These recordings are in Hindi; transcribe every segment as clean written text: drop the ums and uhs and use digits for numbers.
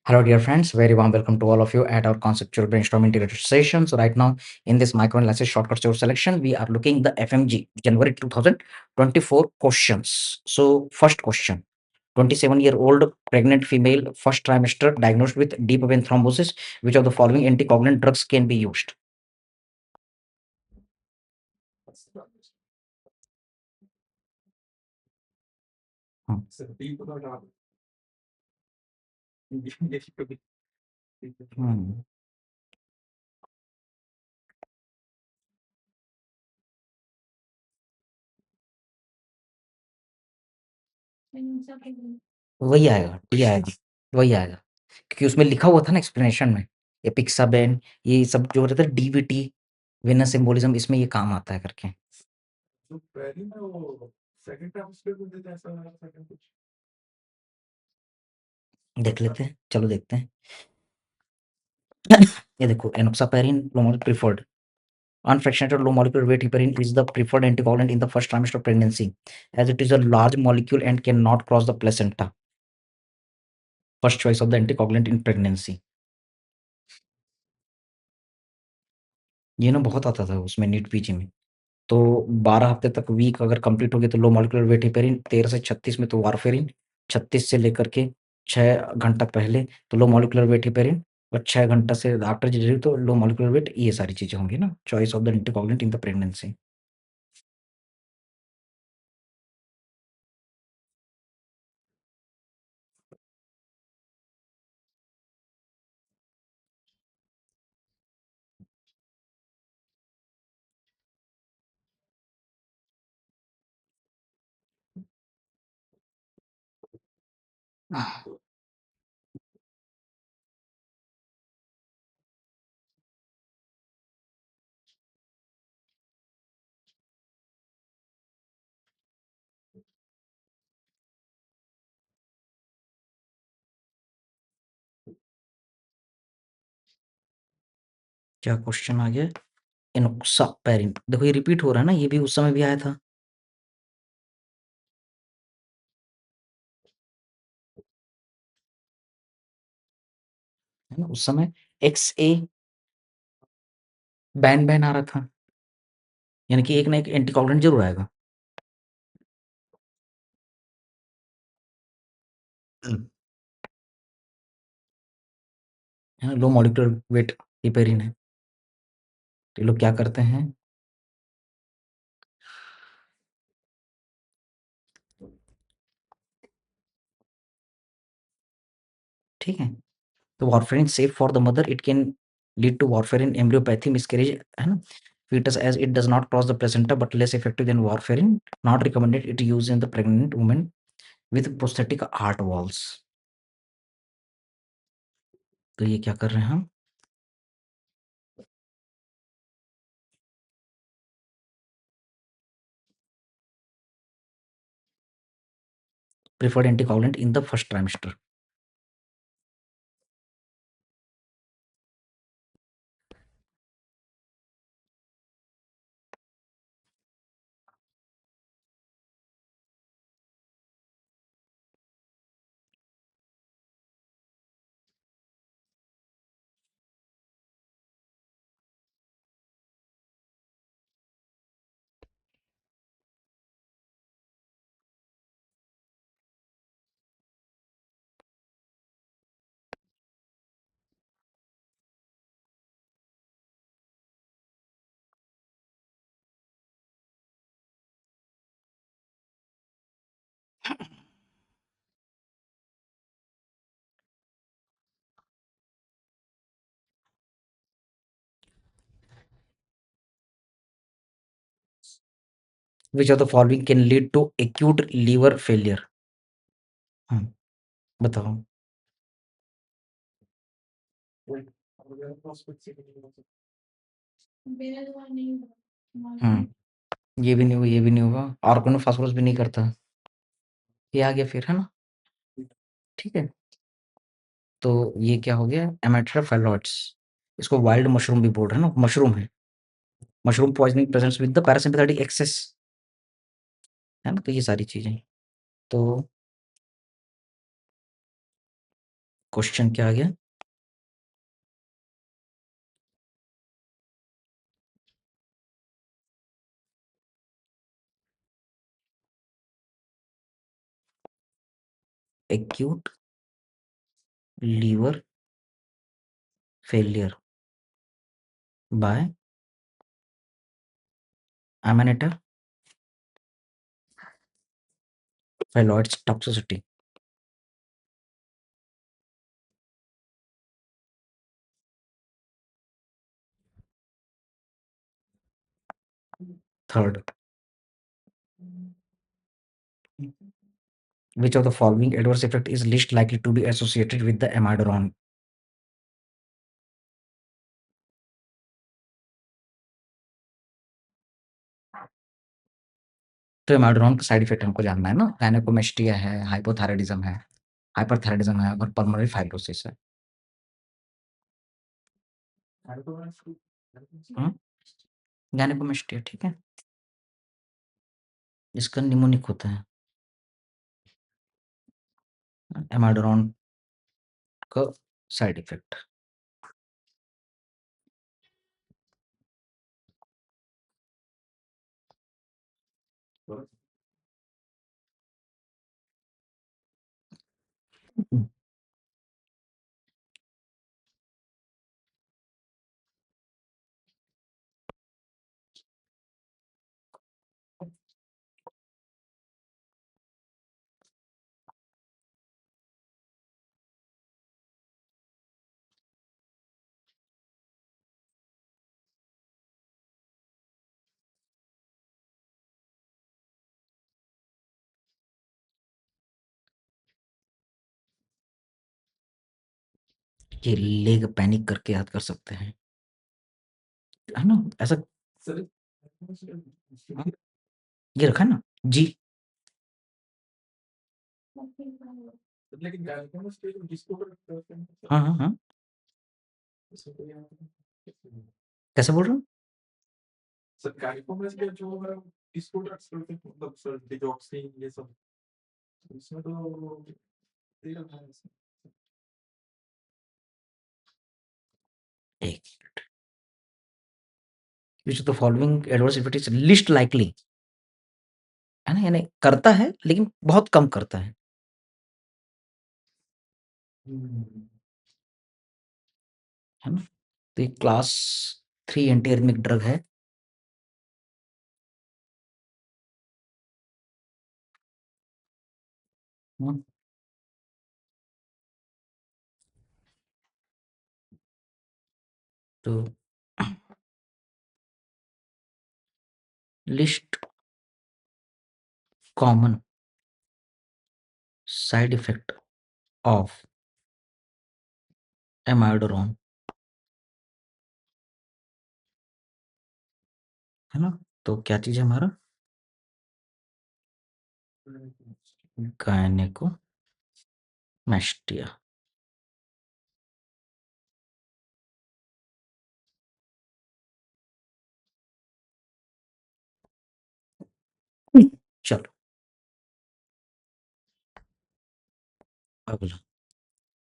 Hello, dear friends. Very warm welcome to all of you at our conceptual brainstorming integrated session. So, right now in this microanalysis shortcut source selection, we are looking the FMG January 2024 questions. So, first question: 27-year-old pregnant female, first trimester, diagnosed with deep vein thrombosis. Which of the following anticoagulant drugs can be used? Hmm. Hmm. वही आएगा, डी आएगा, वही आएगा, क्योंकि उसमें लिखा हुआ था ना एक्सप्लेनेशन में, एपिक्साबेन, ये सब जो रहता है डीवीटी, वेनस एम्बोलिज्म, इसमें ये काम आता है करके। देख लेते हैं, चलो देखते हैं। ये देखो, enoxaparin low molecular preferred, unfractionated low molecular weight heparin is the preferred anticoagulant in the first trimester of pregnancy, as it is a large molecule and cannot cross the placenta. First choice of the anticoagulant in pregnancy. ये ना बहुत आता था उसमें नीट पीजी में। तो 12 हफ्ते तक वीक अगर कंप्लीट हो गया तो लो मॉलिक्यूलर वेट हेपेरिन, 13 से 36 में तो वारफेरिन, 36 से लेकर के 6 घंटा पहले तो लो मॉलिक्यूलर वेट हेपेरिन, और 6 घंटा से आफ्टर डिलीवरी तो लो मॉलिक्यूलर वेट, ये सारी चीज़ें होंगी ना, choice of the anticoagulant in the pregnancy. क्या क्वेश्चन आ गया? एनोक्सापैरिन, देखो ये रिपीट हो रहा है ना, ये भी उस समय भी आया था। है ना, उस समय एक्सए बैन बैन आ रहा था, यानी कि एक ना एक एंटीकोगुलेंट जरूर आएगा। है ना, लो मॉलिक्यूलर वेट हेपेरिन है। तो ये लोग क्या करते हैं, ठीक है, तो warfarin safe for the mother, it can lead to warfarin embryopathy, miscarriage, है ना, fetus as it does not cross the placenta but less effective than warfarin, not recommended, it used in the pregnant woman with prosthetic heart valves। तो ये क्या कर रहे हैं हम, preferred anticoagulant in the first trimester। Which of the following can lead to acute liver failure? बताओ। ये भी नहीं होगा, ये भी नहीं होगा, ऑर्गेनो फास्फोरस भी नहीं करता, ये आ गया फिर, है ना, ठीक है। तो ये क्या हो गया, एमेट्रा फैलोइड्स, इसको वाइल्ड मशरूम भी बोल रहे हैं ना, मशरूम है, mushroom poisoning presents with the parasympathetic excess, है ना, तो ये सारी चीजें। तो क्वेश्चन क्या आ गया? Acute liver failure by amanita phalloides toxicity. Third, which of the following adverse effect is least likely to be associated with the amiodarone? तो amiodarone का साइड इफेक्ट हमको जानना है ना, गायनेकोमेस्टिया है, हाइपोथायरायडिज्म है, हाइपरथायरायडिज्म है और पल्मोनरी फाइब्रोसिस है। गायनेकोमेस्टिया, ठीक है, इसका निमोनिक होता है amiodarone का साइड इफेक्ट। ये लेग पैनिक करके याद कर सकते हैं, है ना? ऐसा हाँ, ये रखा है ना जी। हाँ हाँ हाँ, कैसे बोल रहे हो? एक, विच of the following adverse effect is list likely, है ना, यानी करता है लेकिन बहुत कम करता है ना? तो ये क्लास 3 एंटी एरिथमिक ड्रग है। हम्म, तो list common side effect of amiodarone, है ना? तो क्या चीज है हमारा? गायनेकोमेस्टिया। चलो अगला,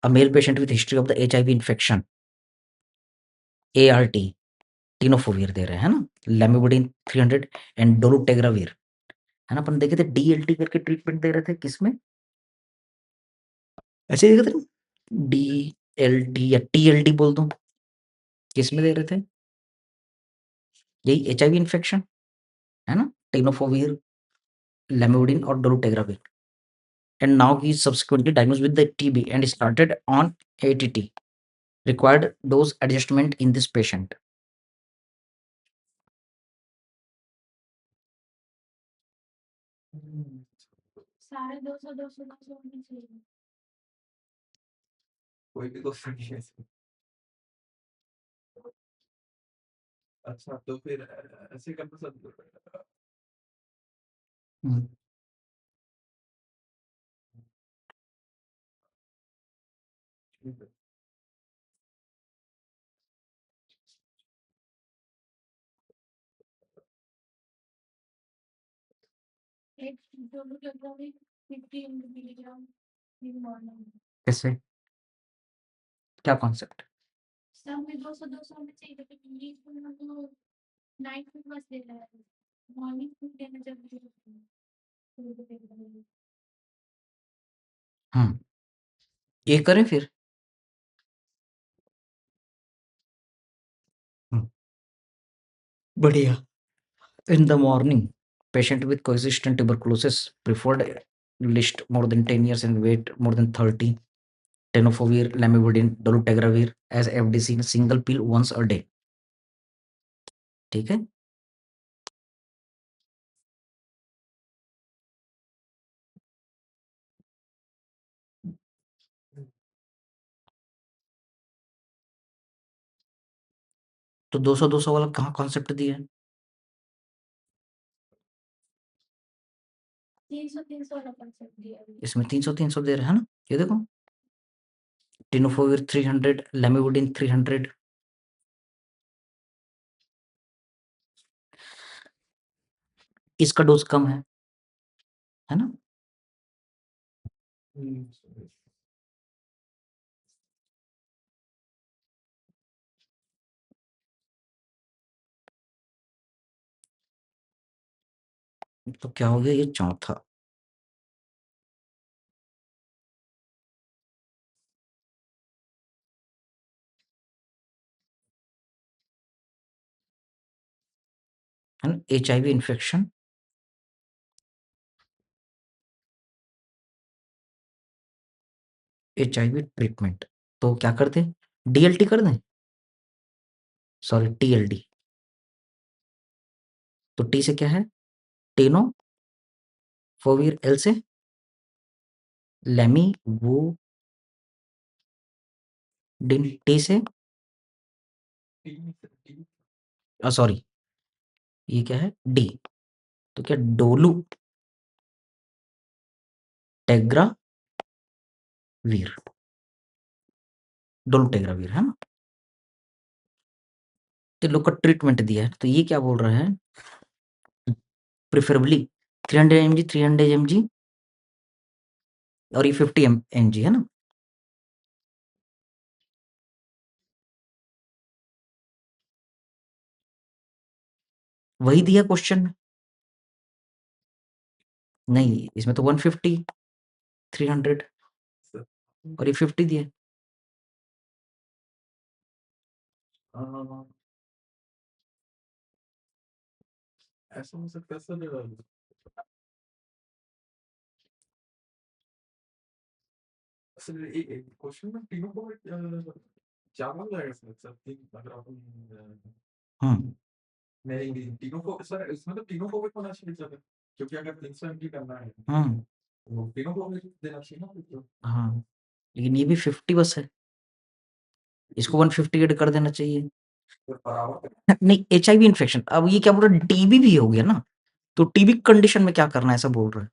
a male patient with history of the HIV infection, ART, टिनोफोविर दे रहे हैं ना, लेमिबोडिन 300 एंड डोलोटेग्राविर, है ना? अपन देखे थे DLT करके ट्रीटमेंट दे रहे थे, किसमें ऐसे ही देखे थे? DLT या TLD बोल दूं, किसमें दे रहे थे? यही HIV इन्फेक्शन, है ना? टिनोफोविर, लेमिबोडिन और डोलोटेग्राविर। And now he is subsequently diagnosed with the TB and started on ATT. Required dose adjustment in this patient. हम्म, कैसे? क्या कॉन्सेप्ट? हम्म, ये करें फिर। हम्म, बढ़िया। In the morning, patient with coexistent tuberculosis preferred list more than 10 years and weight more than 30. Tenofovir, lamivudine, dolutegravir as FDC single pill once a day. ठीक है? तो 200-200 वाला कहाँ कॉन्सेप्ट दिया है? 300-300 इसमें 300-300 दे रहे हैं ना? ये देखो, टेनोफोविर 300, lamivudine 300. इसका डोज कम है ना? तो क्या हो गया ये चौथा? है ना? HIV infection, HIV treatment. तो क्या कर दें? DLT कर दें? Sorry, TLD। तो T से क्या है? टेनोफोविर, L से लैमिवुडिन, T से सॉरी, ये क्या है? D। तो क्या डोलू टेग्रावीर, डोलूटेग्रावीर है ना? तो लोग का ट्रीटमेंट दिया है, तो ये क्या बोल रहा है? प्रिफरेबली 300 mg, 300 mg और ये 50 mg है ना? वही दिया क्वेश्चन में। नहीं, इसमें तो 150, 300 और ये 50 दिया। ऐसा हो सकता है सर, सर एक क्वेश्चन में तीनों को चार मान जाएगा सर तीन अगर अपन नहीं तीनों को सर इसमें तो तीनों को भी होना चाहिए सर, क्योंकि अगर 300 MG करना है तो तीनों को भी देना चाहिए ना फिर तो। हाँ, लेकिन ये भी 50 बस है, इसको 150 ऐड कर देना चाहिए। नहीं, HIV इन्फेक्शन, अब ये क्या बोल रहा है? TB भी हो गया ना, तो TB कंडीशन में क्या करना है ऐसा बोल रहा है?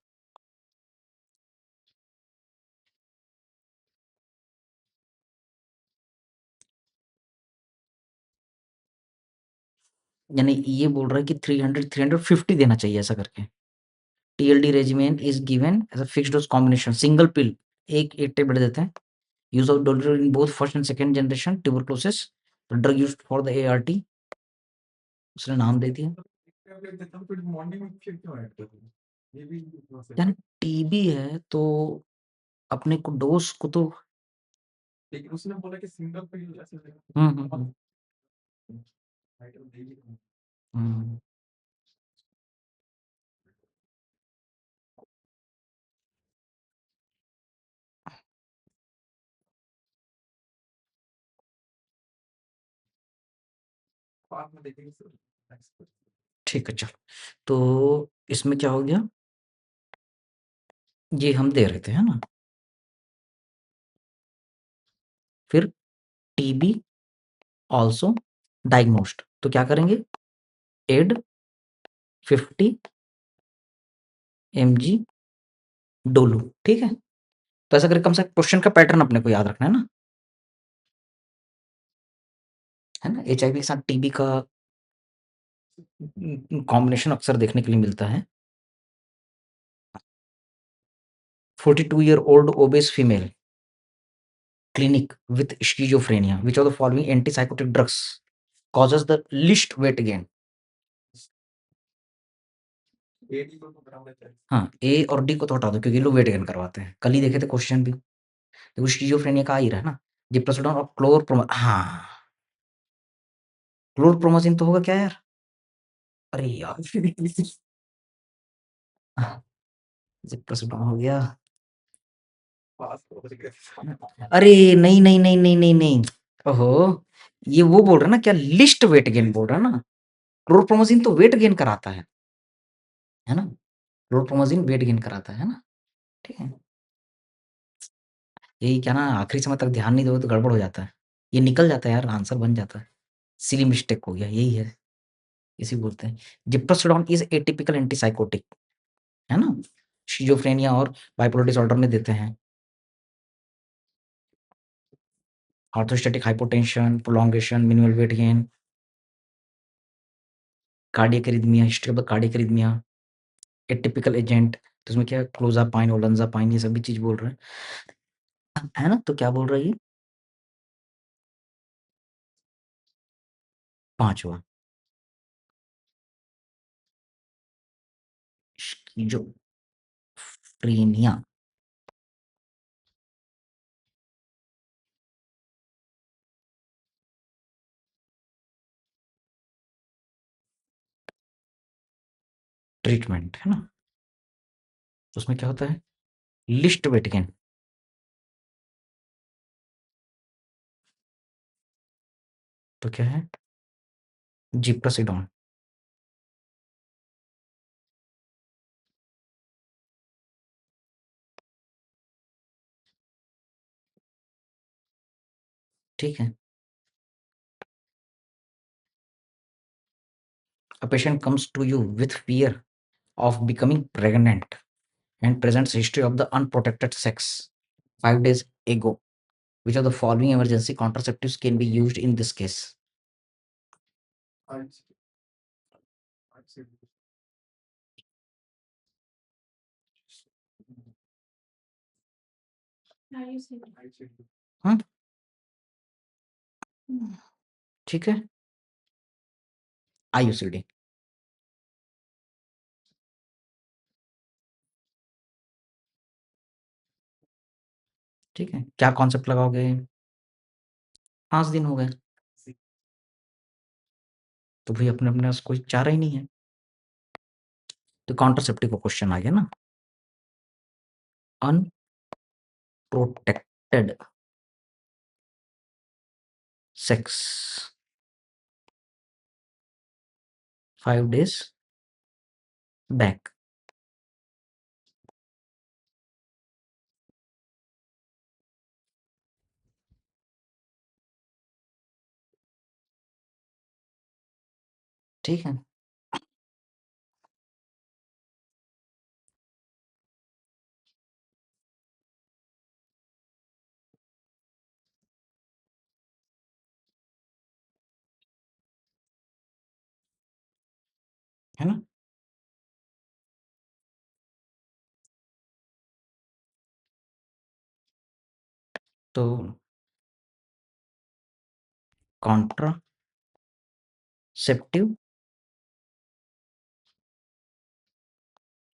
यानी ये बोल रहा है कि 300 350 देना चाहिए ऐसा करके। TLD regimen is given as a fixed dose combination single pill, एक टेबलेट देते हैं। Use of dolour in both first and second generation tuberculosis, drug used for the ART, उसने नाम दे दिया। यानी TB है तो अपने को डोज को तो लेकिन उसने बोला कि सिंगल पिल ऐसे हम्म। बाद में देखेंगे सर। ठीक है, चलो। तो इसमें क्या हो गया? ये हम दे रहे थे, है ना? फिर TB ऑल्सो डायग्नोस्ड, तो क्या करेंगे? एड 50 mg डोलू, ठीक है? तो ऐसा करके कम से कम क्वेश्चन का पैटर्न अपने को याद रखना है ना? HIV के साथ TB का कॉम्बिनेशन अक्सर देखने के लिए मिलता है। 42 year old obese female clinic with schizophrenia. Which of the following antipsychotic drugs causes the least weight gain? हाँ, ए और डी को तो हटा दो क्योंकि ये लोग वेट गेन करवाते हैं। कल ही देखे थे क्वेश्चन भी। देखो schizophrenia का आ ही रहा है ना, जिप्रोसिडोन और हाँ, क्लोरप्रोमाज़िन तो होगा क्या यार? अरे यार! जिप्रोसिडोन हो गया। अरे नहीं, नहीं, नहीं, नहीं, नहीं, नहीं। ओहो! ये वो बोल रहा है ना क्या लिस्ट वेट गेन बोल रहा है ना? क्लोरप्रोमाज़िन तो वेट गेन कराता है ना? क्लोरप्रोमाज़िन वेट गेन कराता है ना? ठीक है। यही क्या ना आखिरी समय तक ध्यान नहीं दोगे तो गड़बड़ हो जाता है। ये निकल जाता है यार, आंसर बन जाता है। सिली मिस्टेक हो गया, यही है। इसी को बोलते हैं। जिप्रोसिडोन इज़ एटिपिकल एंटीसाइकोटिक, है ना? शिज़ोफ्रेनिया और बाइपोलर डिसऑर्डर में देते हैं। Orthostatic hypotension, prolongation, minimal weight gain, cardiac arrhythmia, history of the cardiac arrhythmia, atypical agent, तो इसमें क्या है क्लोज़ापाइन, ओलेंजापाइन ये सभी चीज़ बोल रहे हैं। है ना? तो क्या बोल रहा है ये? 5वां स्किज़ोफ्रेनिया। ट्रीटमेंट, है ना? तो उसमें क्या होता है? List weight gain. तो क्या है? जिप्रोसिडोन। ठीक है। A patient comes to you with fear of becoming pregnant and presents history of the unprotected sex 5 days ago. Which of the following emergency contraceptives can be used in this case? हाँ, ठीक है। IUCD। ठीक है। क्या कॉन्सेप्ट लगाओगे? 5 दिन हो गए। तो भाई अपने-अपने पास कोई चारा ही नहीं है। तो कॉन्ट्रासेप्टिव का क्वेश्चन आ गया ना। Unprotected sex 5 days back. ठीक है। है ना? तो कॉन्ट्रासेप्टिव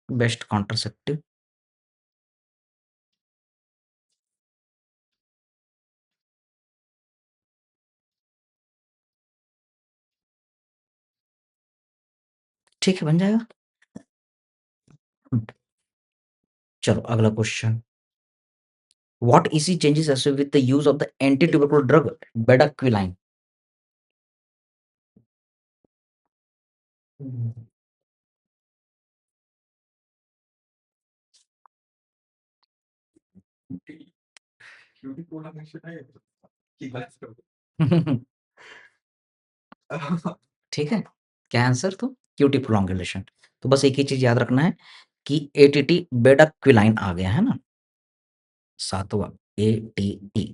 बेस्ट कॉन्ट्रासेप्टिव ठीक है, बन जाएगा। चलो अगला question. What EC changes associated with the use of the anti-tubercular drug bedaquiline? ठीक है। क्या आंसर तो क्यूटी प्रोलॉन्गेशन। तो बस एक ही चीज याद रखना है कि एटीटी बेडाक्विलाइन आ गया है ना। 7वां एटीटी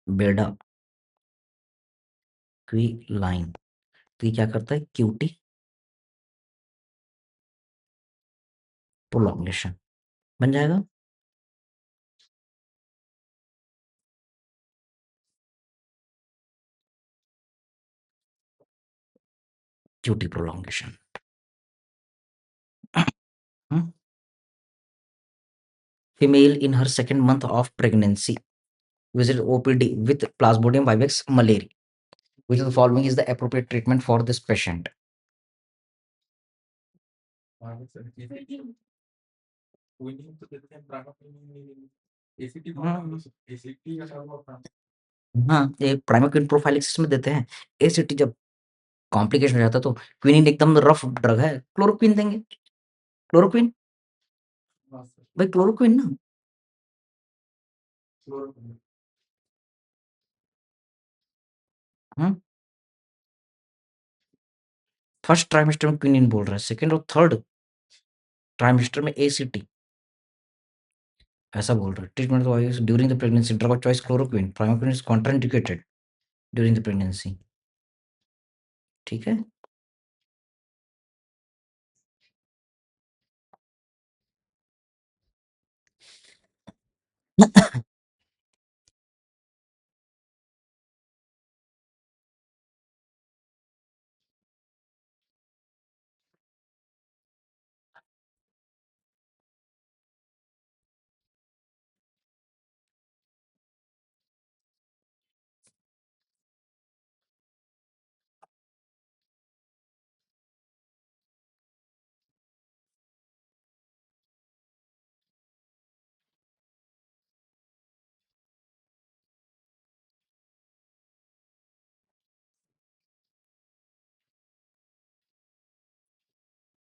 बेडाक्विलाइन। तो ये क्या करता है? QT prolongation. बन जाएगा। QT prolongation. Hmm? Female in her second month of pregnancy visit OPD with Plasmodium vivax malaria. Which of the following is the appropriate treatment for this patient? हाँ, ये प्राइमोक्विन प्रोफाइलिक्सिस में देते हैं। एसीटी जब कॉम्प्लिकेशन हो जाता है तो क्विनिन एकदम रफ ड्रग है, क्लोरोक्विन देंगे। क्लोरोक्विन भाई, क्लोरोक्विन ना। हाँ, फर्स्ट ट्राइमेस्टर में क्विनिन बोल रहा है, सेकंड और थर्ड ट्राइमेस्टर में एसीटी ऐसा बोल रहा है। Treatment wise during the pregnancy drug of choice chloroquine, primaquine is contraindicated during the pregnancy. ठीक है।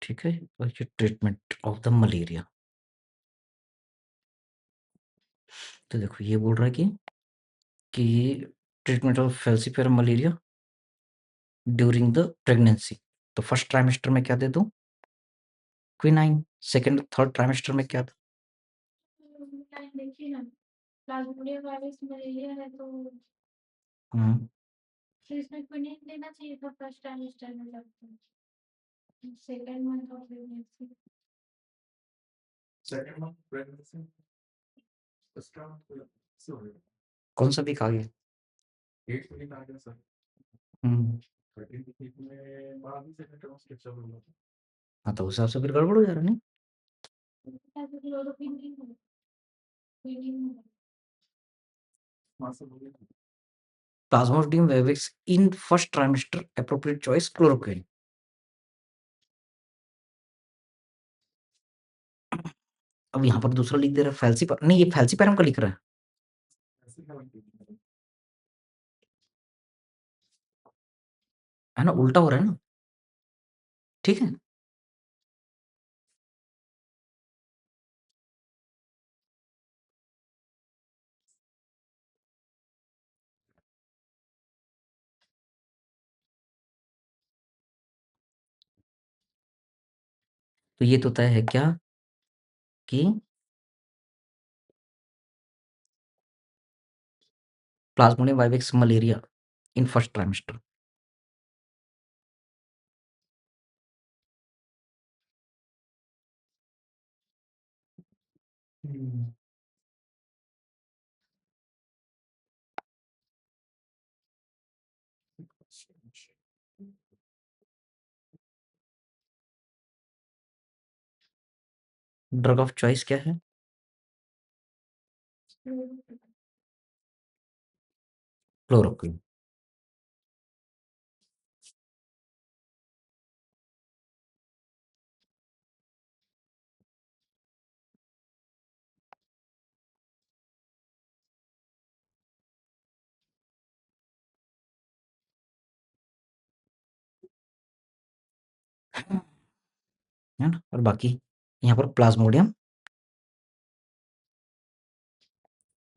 ठीक है, और ये ट्रीटमेंट ऑफ द मलेरिया। तो देखो ये बोल रहा है कि treatment of falciparum malaria during the pregnancy. तो फर्स्ट ट्राइमेस्टर में क्या दे दूं? क्विनाइन। सेकंड थर्ड ट्राइमेस्टर में क्या? देखिए ना, प्लाज्मोडियम वायरस मलेरिया है तो हम्म, इसमें क्विनिन देना चाहिए था फर्स्ट ट्राइमेस्टर में, जब सेकेंड मंथ ऑफ प्रेगनेंसी। कौन सा वीक आ गया? हम्म, हाँ तो उस हिसाब से फिर गड़बड़ हो जा रहा नहीं। क्लोरोक्विन नहीं है, क्विनिन है। Plasmodium vivax in first trimester appropriate choice chloroquine. अब यहाँ पर दूसरा लिख दे रहा है फैल्सीपर, नहीं ये फैल्सीपैरम का लिख रहा है। है ना, उल्टा हो रहा है ना। ठीक है। तो ये तो तय है क्या कि Plasmodium vivax malaria in first trimester. Drug of choice क्या है? क्लोरोक्विन। है ना, और बाकी यहाँ पर प्लाज्मोडियम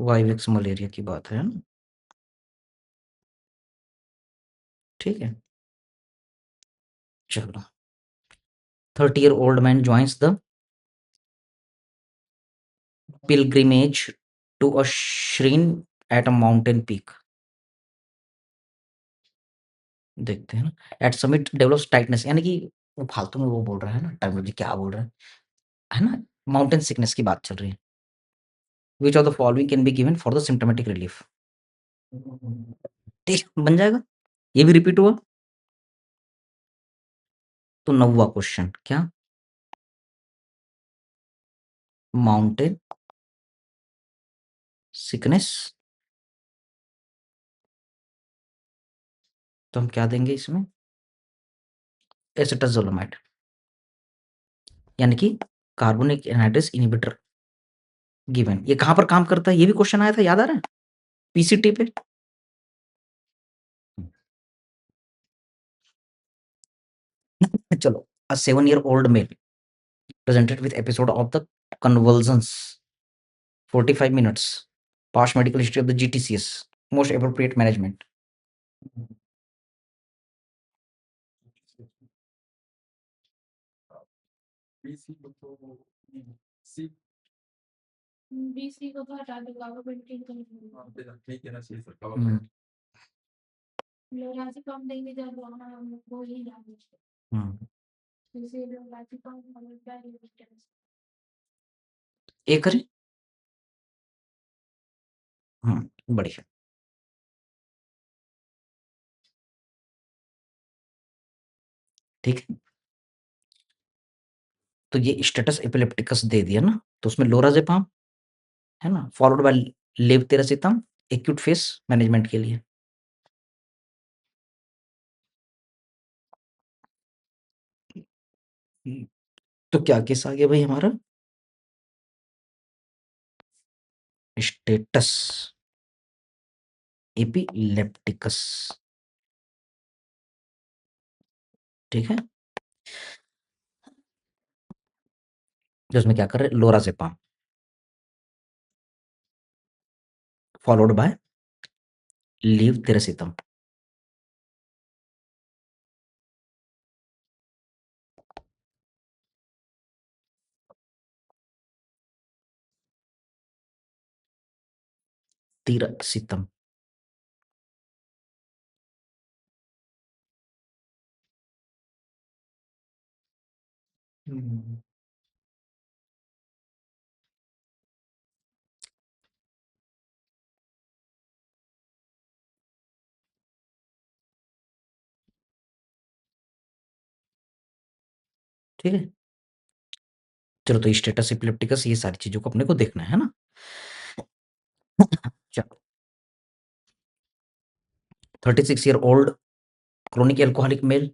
वाइवेक्स मलेरिया की बात है ना। ठीक है, चलो। 30-year-old man joins the pilgrimage to a shrine at a mountain peak। देखते हैं ना। एट समिट डेवलप्स टाइटनेस, यानी कि वो फालतू में वो बोल रहा है ना, टर्मिनोलॉजी क्या बोल रहा है ना। माउंटेन सिकनेस की बात चल रही है। Which of the following can be given for the symptomatic relief? ठीक बन जाएगा। ये भी रिपीट हुआ। तो 9वां क्वेश्चन क्या? माउंटेन सिकनेस, तो हम क्या देंगे इसमें? एसिटाजोलामाइड, यानी कि कार्बोनिक एनहाइड्रेस इनहिबिटर गिवन। ये कहां पर काम करता है? ये भी क्वेश्चन आया था, याद आ रहा है? पीसीटी पे। चलो, a 7-year old male presented with episode of the convulsions, 45 minutes, past medical history of the GTCS, most appropriate management. BC को तो हटा दो, गवर्नमेंट को हम्म, लोराज़िपम देंगे जब वो ही डालेंगे। हम्म, जैसे लोराज़िपम और क्या रेजिस्टेंस। एक करें। बढ़िया। ठीक है, तो ये स्टेटस एपिलेप्टिकस दे दिया ना, तो उसमें लोराज़ेपाम है ना, followed by levetiracetam acute phase management के लिए। तो क्या केस आ गया भाई हमारा? Status epilepticus. ठीक है, जिसमें क्या कर रहे हैं? Lorazepam followed by levetiracetam. तिरासितम। ठीक है, चलो, तो स्टेटस एपिलेप्टिकस ये सारी चीजों को अपने को देखना है ना। चलो, 36-year old chronic alcoholic male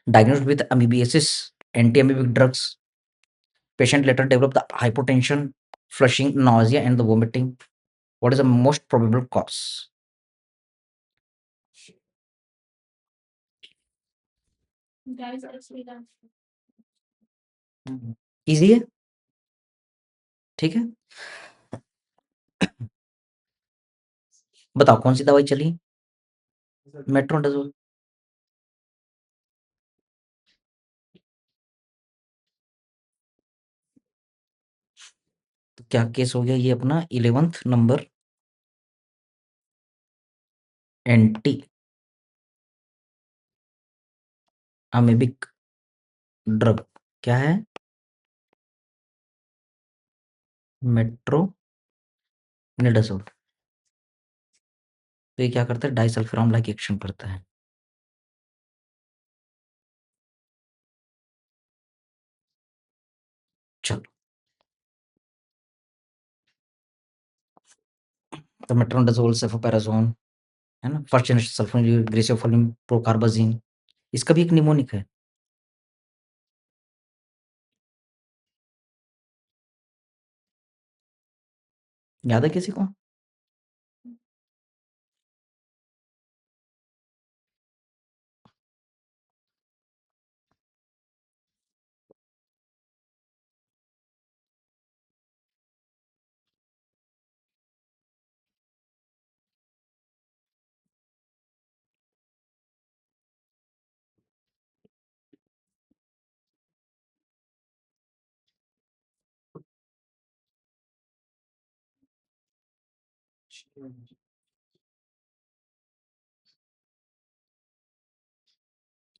diagnosed with amoebiasis, anti-amoebic drugs. Patient later developed the hypotension, flushing, nausea, and the vomiting. What is the most probable cause? Guys actually dance. Easy है, ठीक है। बताओ कौन सी दवाई चली? मेट्रोडाजोल। तो क्या केस हो गया ये अपना 11th number? Anti amoebic drug क्या है? मेट्रोनिडाजोल। तो ये क्या करता है? डाइसल्फाम लाइक एक्शन करता है। चलो, तो मेट्रोनिडाजोल, सेफोपेराजोन है ना, फर्स्ट जनरेशन सल्फोनिल ग्रेसियोफोलिन प्रोकार्बाजिन, इसका भी एक निमोनिक है। याद है किसी को?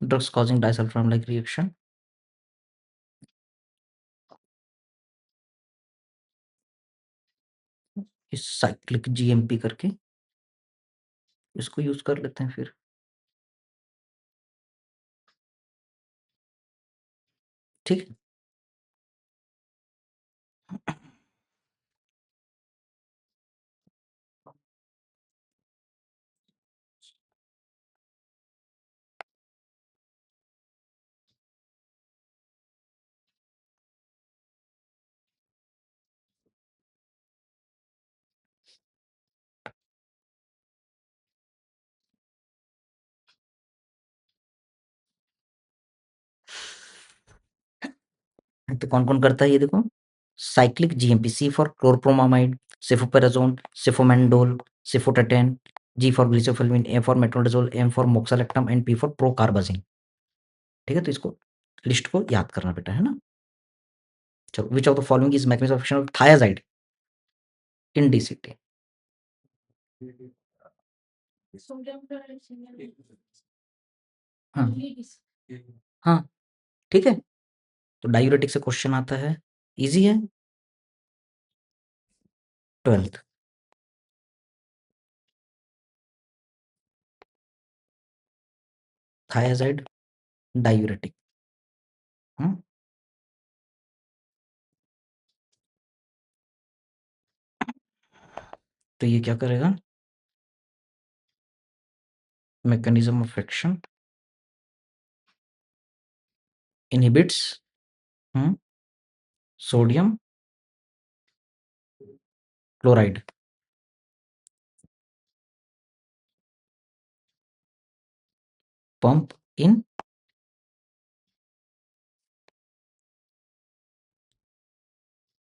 ड्रग्स कॉजिंग डाइसल्फाम लाइक रिएक्शन, इस साइक्लिक जीएमपी करके इसको यूज कर लेते हैं फिर। ठीक है। तो कौन-कौन करता है ये देखो, cyclic GMP, C for chlorpropamide, cefoperazone, cefamandole, cefotetan, G for griseofulvin, A for metronidazole, M for moxalactam and P for procarbazine. ठीक है? तो इसको लिस्ट को याद करना बेटा, है ना? चलो, which of the following is mechanism of action of thiazide in DCT? Sodium chloride single हाँ, लीड्स हाँ, ठीक है? तो डायूरेटिक से क्वेश्चन आता है, ईज़ी है। 12th थायाज़ाइड diuretic. हुँ? तो ये क्या करेगा? Mechanism of action inhibits hmm, sodium chloride pump in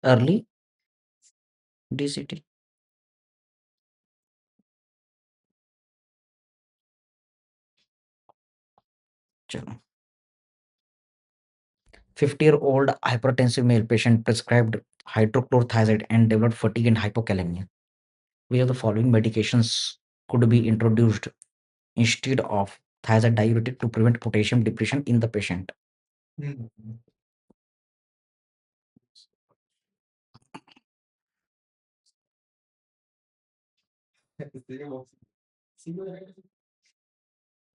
early DCT. चलो, 50-year-old hypertensive male patient prescribed hydrochlorothiazide and developed fatigue and hypokalemia. Which of the following medications could be introduced instead of thiazide diuretic to prevent potassium depletion in the patient?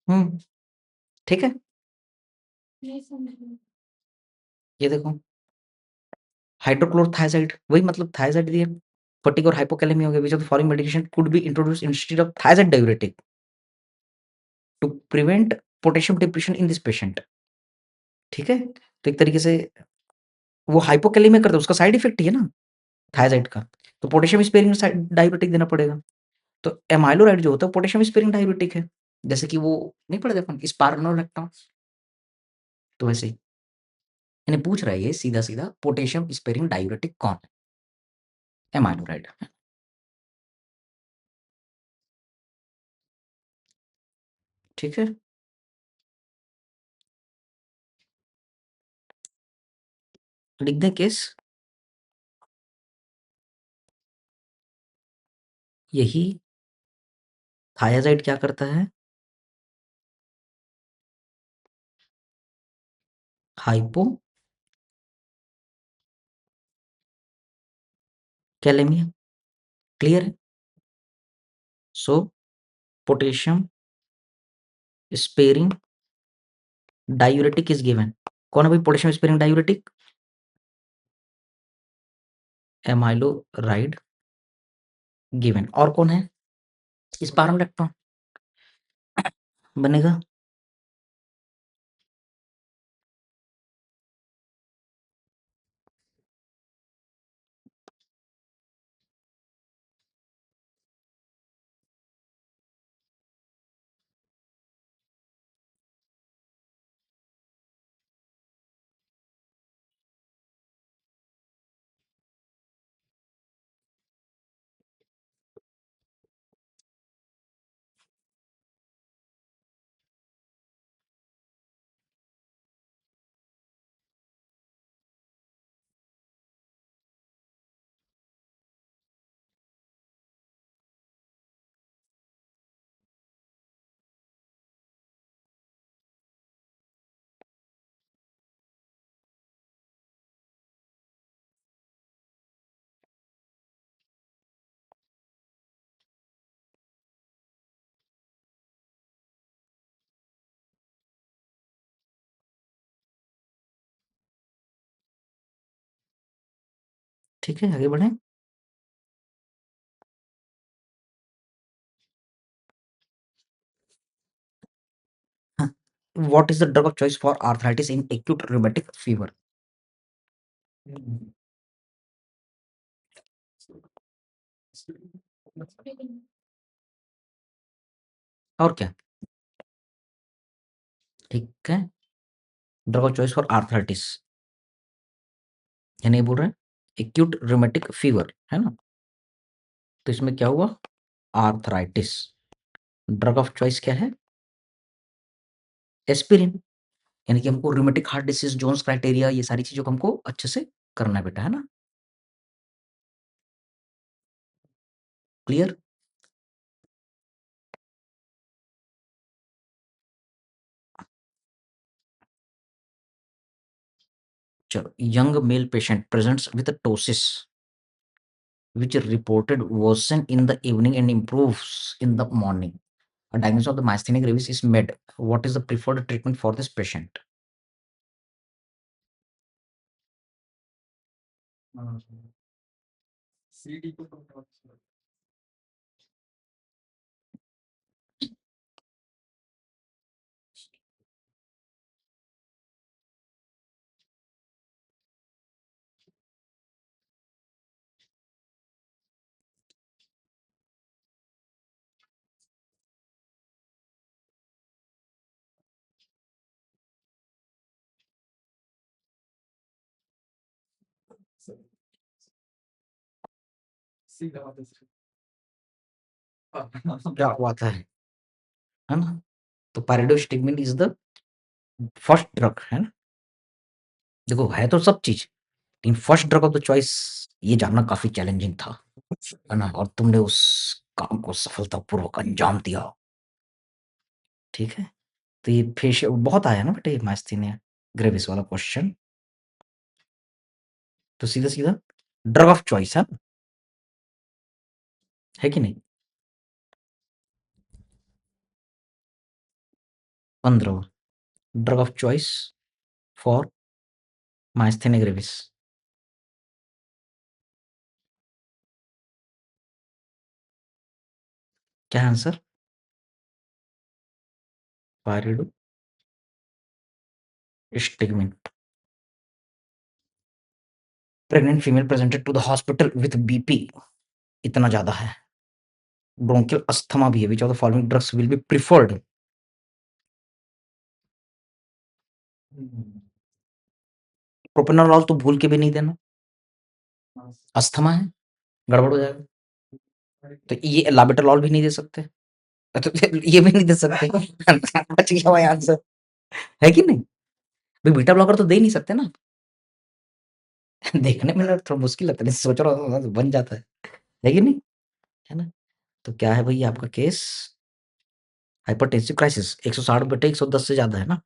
हुँ, ठीक है? नहीं समझ में ये देखो, हाइड्रोक्लोरothiazide वही मतलब thiazide दिया, फटीग और hypokalemia हो गया। Which of the following medication could be introduced instead of thiazide diuretic to prevent potassium depletion in this patient? ठीक है? तो एक तरीके से वो हाइपोकैलेमिया करता है, उसका साइड इफेक्ट ही है ना थायराइड का, तो पोटेशियम स्पेयरिंग साइड डायबिटिक देना पड़ेगा। तो एमाइलोराइड जो होता है पोटेशियम स्पेयरिंग डायबिटिक है, जैसे कि वो नहीं पढ़े थे अपन स्पारनोलेक्टोन, तो वैसे ही यानी पूछ रहा है ये सीधा-सीधा पोटेशियम स्पेयरिंग डायबिटिक कौन है? एमाइलोराइड। ठीक है? लिख दें केस? यही थायाज़ाइड क्या करता है? हाइपोकैलेमिया, क्लियर है? So potassium sparing diuretic is given. कौन है भाई potassium sparing diuretic? Amiloride given. और कौन है? स्पारोलेक्टोन बनेगा। ठीक है, आगे बढ़ें। हाँ, what is the drug of choice for arthritis in acute rheumatic fever? Aspirin. और क्या? ठीक है, drug of choice for arthritis, यानी ये बोल रहे हैं एक्यूट रूमेटिक फीवर, है ना? तो इसमें क्या हुआ? आर्थराइटिस। ड्रग ऑफ चॉइस क्या है? एस्पिरिन। यानी कि हमको rheumatic heart disease, Jones criteria, ये सारी चीजों को हमको अच्छे से करना है बेटा, है ना? क्लियर? चलो, young male patient presents with ptosis which reported worsen in the evening and improves in the morning. A diagnosis of the myasthenia gravis is made. What is the preferred treatment for this patient? क्या बात है ना? तो पायरिडोस्टिग्मिन इज द फर्स्ट ड्रग, है ना? देखो, है तो सब चीज, लेकिन first drug of the choice ये जानना काफी चैलेंजिंग था, है ना? और तुमने उस काम को सफलतापूर्वक अंजाम दिया। ठीक है, तो ये फेशियल बहुत आया ना बेटा, ये माइस्थीनिया ग्रेविस वाला क्वेश्चन, तो सीधा सीधा ड्रग ऑफ चॉइस है कि नहीं? 15 drug of choice for myasthenia gravis. क्या है answer? Pyridostigmine. Pregnant female presented to the hospital with BP, इतना ज्यादा है, ब्रोंकियल अस्थमा भी है, which of the following drugs will be preferred? Propranolol तो भूल के भी नहीं देना, अस्थमा है, गड़बड़ हो जाएगा। तो ये लाबेटालॉल भी नहीं दे सकते, तो ये भी नहीं दे सकते। बच गया भाई आंसर, है कि नहीं? भाई बीटा ब्लॉकर तो दे ही नहीं सकते ना। देखने में थोड़ा मुश्किल लगता है, लेकिन सोच रहा हूँ तो बन जाता है कि नहीं? है ना? तो क्या है भैया आपका केस? हाइपरटेंसिव क्राइसिस 160/110 से ज्यादा है ना?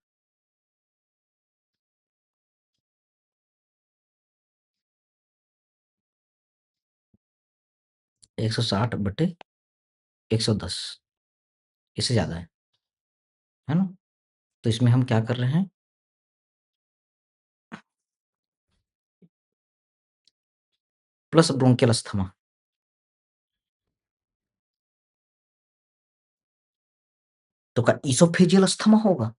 160/110, इससे ज्यादा है ना? तो इसमें हम क्या कर रहे हैं? Plus bronchial asthma. तो क्या इसोफेजियल अस्थमा होगा?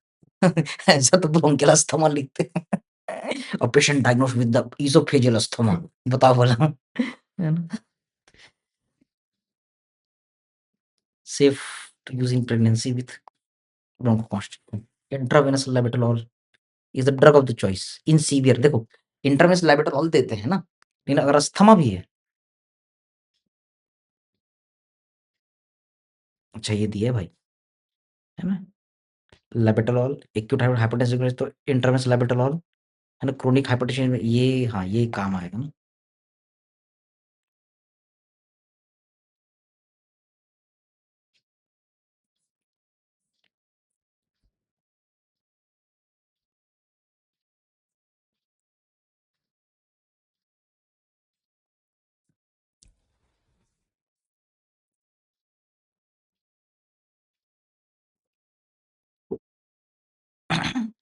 ऐसा तो ब्रोंकियल अस्थमा लिखते हैं। और patient diagnosed with the oesophageal asthma, बताओ भला, है ना? Safe to use in pregnancy with bronchoconstriction. Intravenous labetalol is the drug of the choice in severe। देखो, इंट्रावेनस labetalol देते हैं ना, लेकिन अगर अस्थमा भी है, अच्छा ये दिया है भाई, है ना? labetalol acute hypertension तो इंट्रावेनस labetalol, है ना? क्रोनिक हाइपरटेंशन में ये, हाँ ये काम आएगा ना।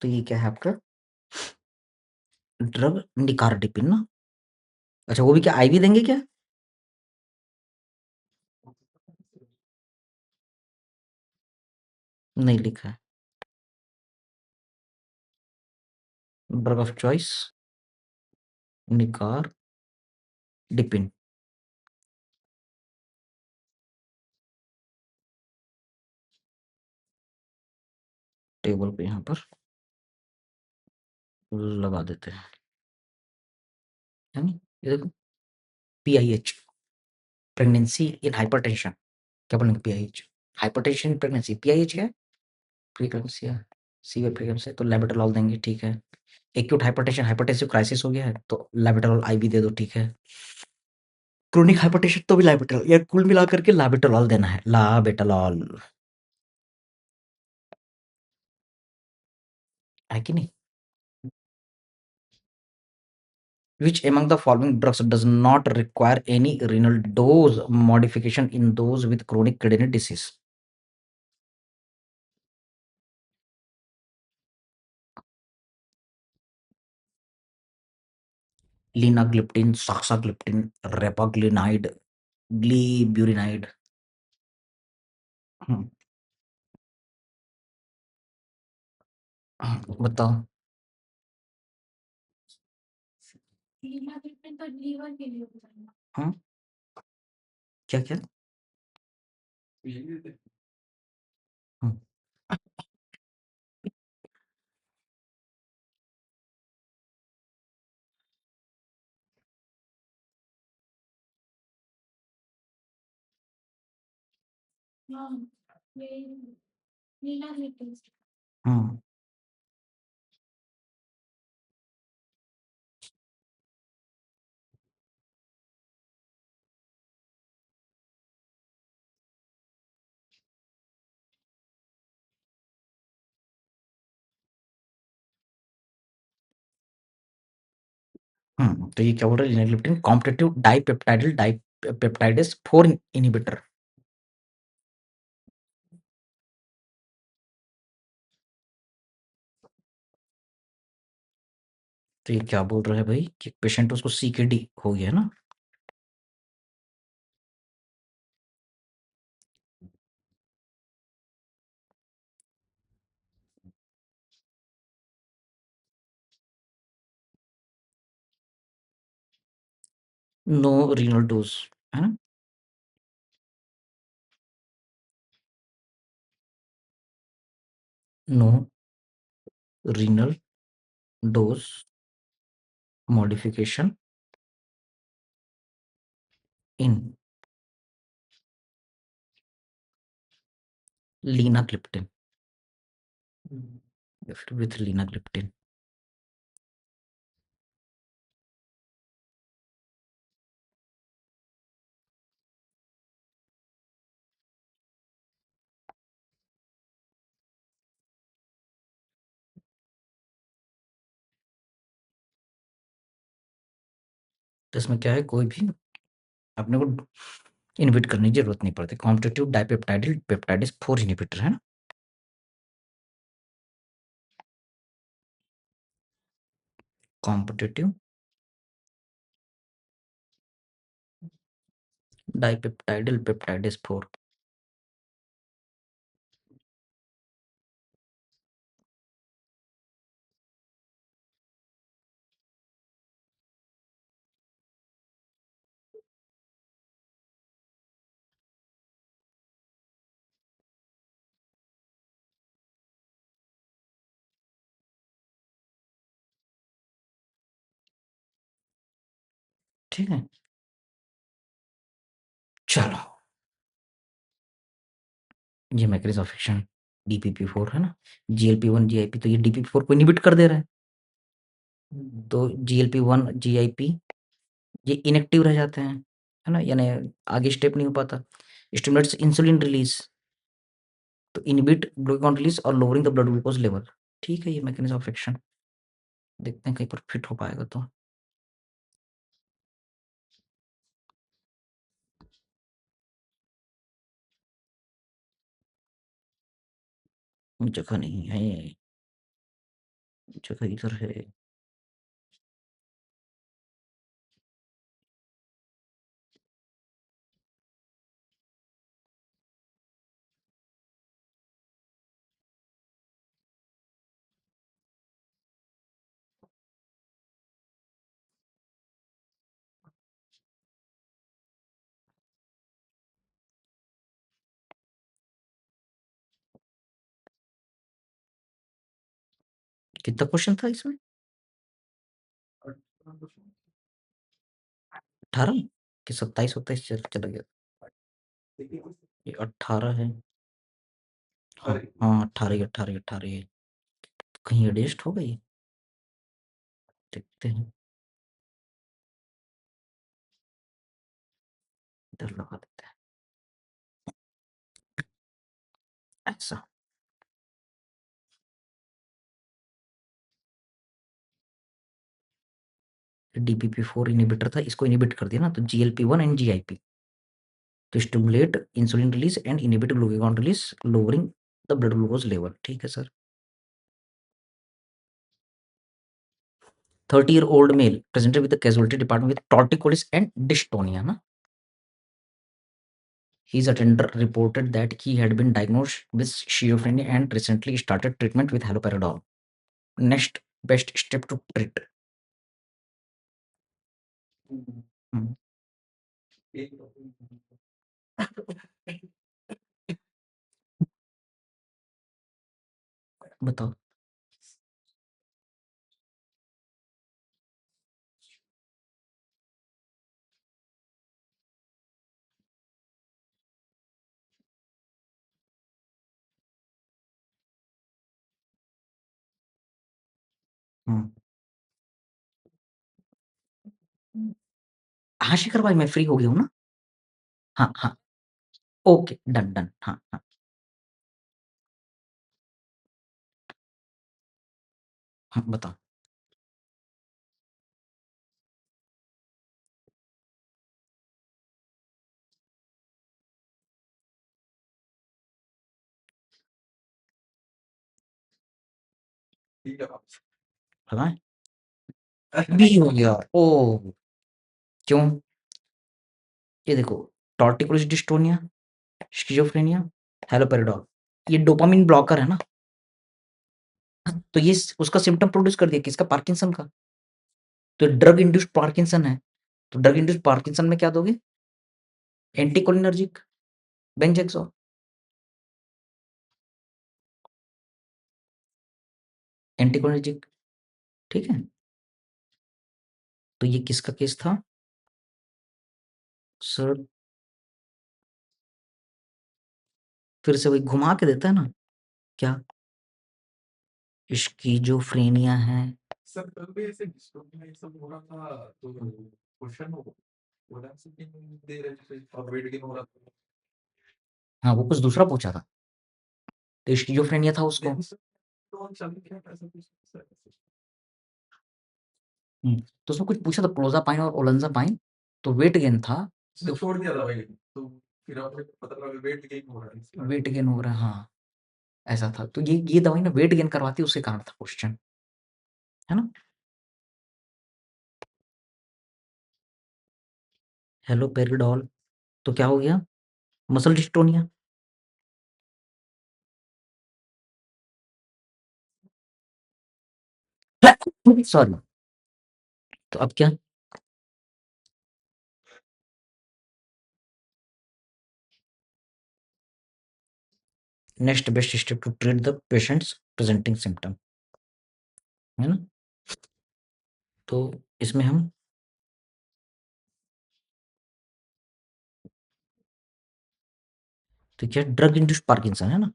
तो ये क्या है आपका ड्रग निकार्डिपिन ना, अच्छा, वो भी क्या आईवी देंगे क्या? नहीं लिखा है। Drug of choice, nicardipine. Table पे यहाँ पर लगा देते हैं, है नहीं? ये देखो, पीआईएच, प्रेगनेंसी इन हाइपरटेंशन। क्या बोलेंगे पीआईएच? हाइपरटेंशन प्रेगनेंसी, पीआईएच क्या है? प्रीक्लेम्सिया है, सीवियर प्रीक्लेम्सिया, तो लेबेटालॉल देंगे, ठीक है। एक्यूट हाइपरटेंशन, हाइपरटेंसिव क्राइसिस हो गया है, तो लेबेटालॉल आईवी दे दो, ठीक है। क्रोनिक हाइपरटेंशन तो भी लाइबेटालॉल, या कुल मिलाकर के लाबेटालॉल देना है, लाबेटालॉल, है कि नहीं? Which among the following drugs does not require any renal dose modification in those with chronic kidney disease? Linagliptin, saxagliptin, repaglinide, gliburinide. हम्म, बताओ। लीनाग्लिप्टिन तो लीवर के लिए होता है। हाँ, क्या क्या? हम्म, हाँ, ये लीनाग्लिप्टिन। हम्म, तो ये क्या बोल रहा है? Linagliptin competitive dipeptidyl dipeptidase 4 inhibitor. तो ये क्या बोल रहा है भाई कि पेशेंट उसको सीकेडी हो गया है ना? नो रीनल डोज, है ना? No renal dose modification in linagliptin, या फिर विथ लीनाग्लिप्टिन। तो इसमें क्या है, कोई भी अपने को इनहिबिट करने की जरूरत नहीं पड़ती। कॉम्पिटिटिव डाइपेप्टाइडिल पेप्टाइडेस 4 इनहिबिटर, है ना? Competitive dipeptidyl peptidase 4। ठीक है, चलो, ये मैकेनिज्म ऑफ एक्शन DPP4 है ना? GLP-1 GIP, तो ये DPP4 को इनहिबिट कर दे रहा है, तो GLP-1 GIP ये इनएक्टिव रह जाते हैं, है ना? यानी आगे स्टेप नहीं हो पाता। स्टिमुलेट्स इंसुलिन रिलीज, तो इनहिबिट ग्लूकागॉन रिलीज और lowering the blood glucose level. ठीक है, ये मैकेनिज्म ऑफ एक्शन, देखते हैं कहीं पर फिट हो पाएगा तो। जगह नहीं है, जगह इधर है। कितना क्वेश्चन था इसमें? 18 कि 27-27 चला गया? ये 18 है। हाँ, हाँ 18 है। कहीं एडजस्ट हो गई? देखते हैं। इधर लगा देते हैं। ऐसा। DPP-4 इनहिबिटर था, इसको इनहिबिट कर दिया ना, तो GLP-1 and GIP to stimulate insulin release and inhibit glucagon release, lowering the blood glucose level. ठीक है sir. 30-year-old male presented with the casualty department with torticollis and dystonia ना। His attender reported that he had been diagnosed with schizophrenia and recently started treatment with haloperidol. Next best step to treat. हम्म, बताओ। हम्म, हाँ शिखर भाई, मैं फ्री हो गया हूँ ना। हाँ हाँ, ओके डन डन, हाँ हाँ। हाँ बताओ। बताएं। बी हो गया। ओ क्यों? ये देखो, टॉर्टिकोलिस डिस्टोनिया, स्किज़ोफ्रेनिया, हैलोपेरिडोल, ये डोपामाइन ब्लॉकर है ना। तो ये उसका सिम्पटम प्रोड्यूस कर दिया किसका? पार्किंसन का। तो ड्रग इंड्यूस्ड पार्किंसन है, तो ड्रग इंड्यूस्ड पार्किंसन में क्या दोगे? एंटीकोलिनर्जिक, बेंजेक्सो। एंटीकोलिनर्जिक, ठीक है। तो ये किसका केस था सर? फिर से वही घुमा के देता है ना, क्या? स्किज़ोफ्रेनिया है। सर कल भी ऐसे डिस्टोनिया ये सब हो रहा था तो क्वेश्चन हो बोला से कि दे रहे थे और वेट गेन हो रहा था। हाँ, वो कुछ दूसरा पूछा था, तो स्किज़ोफ्रेनिया था उसको। तो चालू किया था ऐसा कुछ सर। तो उसमें कुछ पूछा था क्लोज़ापाइन और ओलेंजापाइन, तो वेट गेन था। उसने छोड़ दिया था भाई, तो फिर आपने पता लगा वेट गेन हो रहा है इसका। वेट गेन हो रहा है, हाँ, ऐसा था। तो ये दवाई ना वेट गेन करवाती है, उसके कारण था क्वेश्चन, है ना? हैलोपेरिडोल, तो क्या हो गया? Muscle dystonia. सॉरी, तो अब क्या? Next best step to treat the patients presenting symptom, है ना? तो इसमें हम तो क्या ड्रग इंड्यूस्ड पार्किंसन है ना?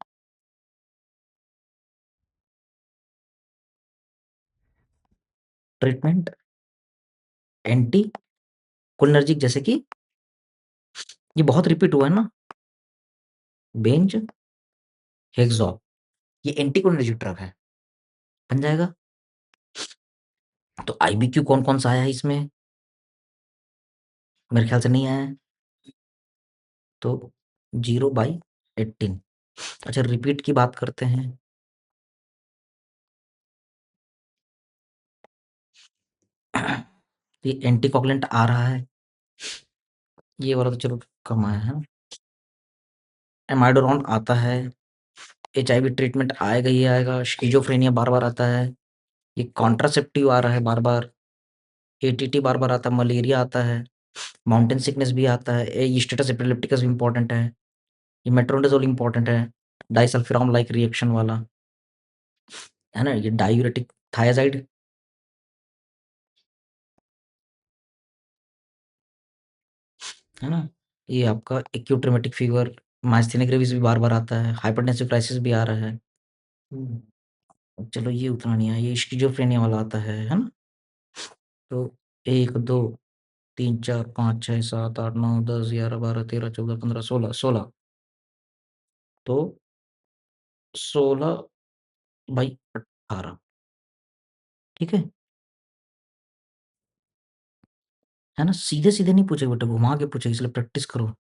ट्रीटमेंट एंटी कोलिनर्जिक, जैसे कि ये बहुत रिपीट हुआ है ना, बेंज हेक्सॉल, ये एंटी कोलिनर्जिक ड्रग है, बन जाएगा। तो आईबीक्यू कौन कौन सा आया है इसमें? मेरे ख्याल से नहीं आया है, तो 0/18। अच्छा, रिपीट की बात करते हैं। ये एंटीकोगुलेंट आ रहा है, ये वाला तो चलो कम आया है। एमाइडोरॉन आता है, एचआईवी ट्रीटमेंट आएगा ही आएगा, स्किज़ोफ्रेनिया बार-बार आता है, ये कॉन्ट्रासेप्टिव आ रहा है बार-बार, एटीटी बार-बार आता है, मलेरिया आता है, माउंटेन सिकनेस भी आता है, ए स्टेटस एपिलेप्टिकस भी इम्पोर्टेंट है, ये मेट्रोनिडाज़ोल इम्पोर्टेंट है, डाइसल्फिराम लाइक रिएक्शन वाला। है ना? ये डायूरेटिक थायाजाइड, है ना? ये आपका acute rheumatic fever, myasthenia gravis भी बार-बार आता है, हाइपरटेंसिव क्राइसिस भी आ रहा है। चलो ये उतना नहीं है, ये स्किज़ोफ्रेनिया वाला आता है ना? तो 1, 2, 3, 4, 5, 6, 7, 8, 9, 10, 11, 12, 13, 14, 15, 16 तो 16/18 ठीक है? है ना? सीधे-सीधे नहीं पूछेगा बेटा, घुमा के पूछेगा, इसलिए प्रैक्टिस करो।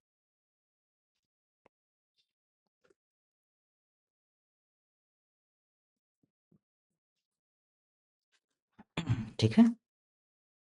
ठीक है?